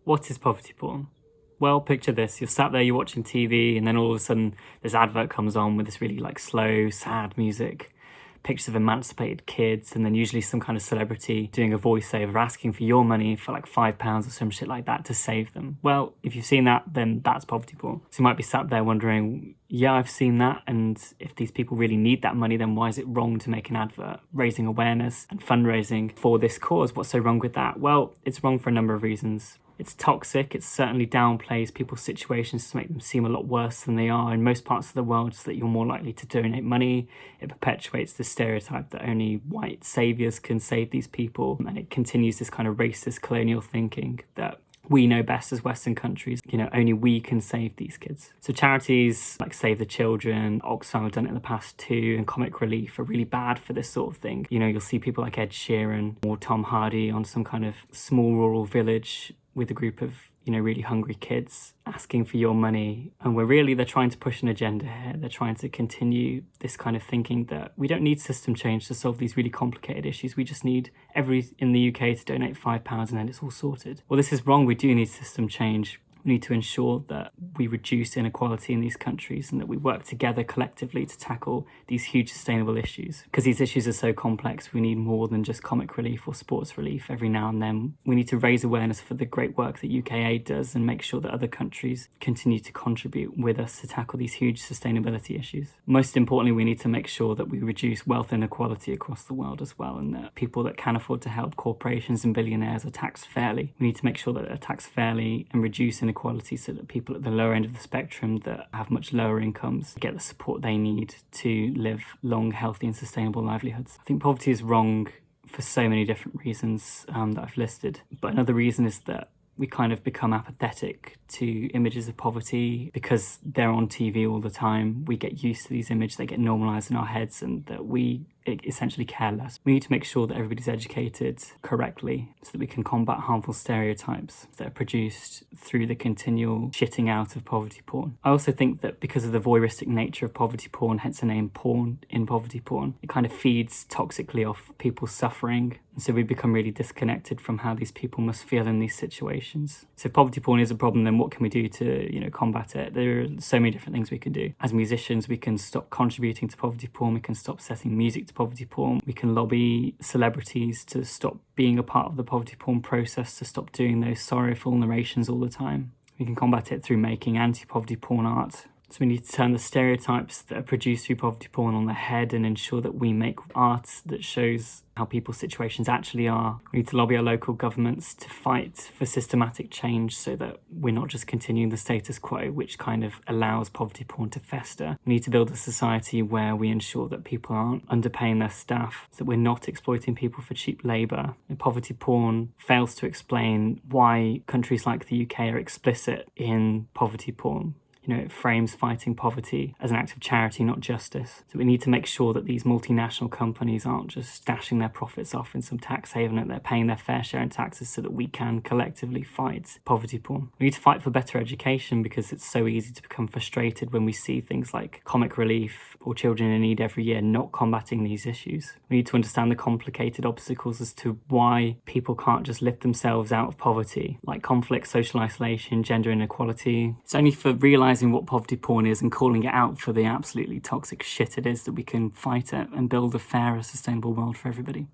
What is poverty porn? Well, picture this. You're sat there, you're watching TV, and then all of a sudden this advert comes on with this really slow, sad music, pictures of emancipated kids, and then usually some kind of celebrity doing a voiceover asking for your money for £5 or some shit like that to save them. Well, if you've seen that, then that's poverty porn. So you might be sat there wondering, yeah, I've seen that, and if these people really need that money, then why is it wrong to make an advert raising awareness and fundraising for this cause? What's so wrong with that? Well, it's wrong for a number of reasons. It's toxic. It certainly downplays people's situations to make them seem a lot worse than they are in most parts of the world, so that you're more likely to donate money. It perpetuates the stereotype that only white saviors can save these people, and it continues this kind of racist colonial thinking that we know best as Western countries, only we can save these kids. So charities like Save the Children, Oxfam have done it in the past too, and Comic Relief are really bad for this sort of thing. You'll see people like Ed Sheeran or Tom Hardy on some kind of small rural village with a group of really hungry kids asking for your money, and they're trying to push an agenda here. They're trying to continue this kind of thinking that we don't need system change to solve these really complicated issues. We just need everybody in the UK to donate £5 and then it's all sorted. Well, this is wrong. We do need system change. We need to ensure that we reduce inequality in these countries and that we work together collectively to tackle these huge sustainable issues. Because these issues are so complex, we need more than just comic relief or sports relief every now and then. We need to raise awareness for the great work that UKAID does and make sure that other countries continue to contribute with us to tackle these huge sustainability issues. Most importantly, we need to make sure that we reduce wealth inequality across the world as well, and that people that can afford to help corporations and billionaires are taxed fairly. We need to make sure that they're taxed fairly and reduce inequality so that people at the lower end of the spectrum that have much lower incomes get the support they need to live long, healthy and sustainable livelihoods. I think poverty is wrong for so many different reasons that I've listed. But another reason is that we kind of become apathetic to images of poverty because they're on TV all the time. We get used to these images, they get normalised in our heads, and that we essentially care less. We need to make sure that everybody's educated correctly so that we can combat harmful stereotypes that are produced through the continual shitting out of poverty porn. I also think that because of the voyeuristic nature of poverty porn, hence the name porn in poverty porn, it kind of feeds toxically off people's suffering. And so we become really disconnected from how these people must feel in these situations. So if poverty porn is a problem, then what can we do to, combat it? There are so many different things we can do. As musicians, we can stop contributing to poverty porn. We can stop setting music to poverty porn. We can lobby celebrities to stop being a part of the poverty porn process, to stop doing those sorrowful narrations all the time. We can combat it through making anti-poverty porn art. So we need to turn the stereotypes that are produced through poverty porn on their head and ensure that we make art that shows how people's situations actually are. We need to lobby our local governments to fight for systematic change so that we're not just continuing the status quo, which kind of allows poverty porn to fester. We need to build a society where we ensure that people aren't underpaying their staff, so that we're not exploiting people for cheap labour. And poverty porn fails to explain why countries like the UK are explicit in poverty porn. It frames fighting poverty as an act of charity, not justice. So we need to make sure that these multinational companies aren't just stashing their profits off in some tax haven, that they're paying their fair share in taxes so that we can collectively fight poverty porn. We need to fight for better education because it's so easy to become frustrated when we see things like Comic Relief or Children in Need every year not combating these issues. We need to understand the complicated obstacles as to why people can't just lift themselves out of poverty, like conflict, social isolation, gender inequality. It's only for realising what poverty porn is and calling it out for the absolutely toxic shit it is that we can fight it and build a fairer, sustainable world for everybody.